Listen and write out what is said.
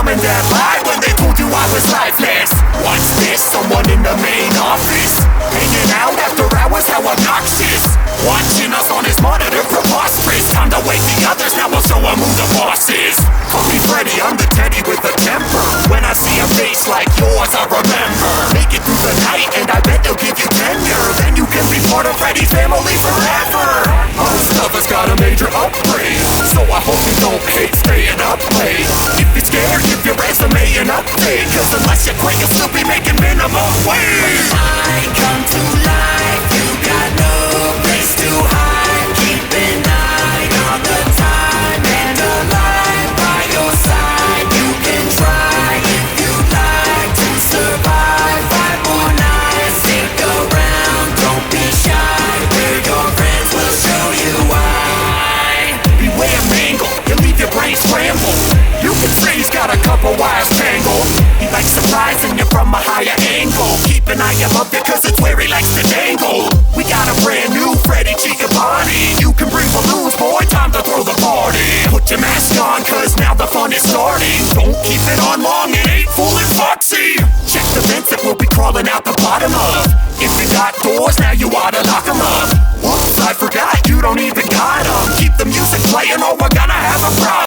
mom and dad lied when they told you I was lifeless. What's this? Someone in the main office hanging out after hours, how obnoxious. Watching us on his monitor, preposterous. Time to wake the others, now I'll show him who the boss is. Call me Freddy, I'm the teddy with a temper. When I see a face like yours, I remember. Make it through the night and I bet they'll give you tenure. Then you can be part of Freddy's family forever. Most of us got a major upgrade, so I hope you don't hate staying up late. If you're scared, give your resume an update, cause unless you're great, you'll still be making minimum wage. I come to life, you got no place to hide. Keep an eye on the time and a light by your side. You can try if you'd like to survive 5 more nights. Stick around, don't be shy. We're your friends, we'll show you why. Beware Mangle, he'll leave your brain scrambled. You can say he's got a couple wires tangled. He likes surprising you from a higher angle. Keep an eye above you cause it's where he likes to dangle. We got a brand new Freddy Giovanni. You can bring balloons, boy, time to throw the party. Put your mask on cause now the fun is starting. Don't keep it on long, it ain't fooling Foxy. Check the vents that we'll be crawling out the bottom of. If you got doors, now you oughta lock them up. Whoops, I forgot, you don't even got them. Keep the music playing or we're gonna have a problem.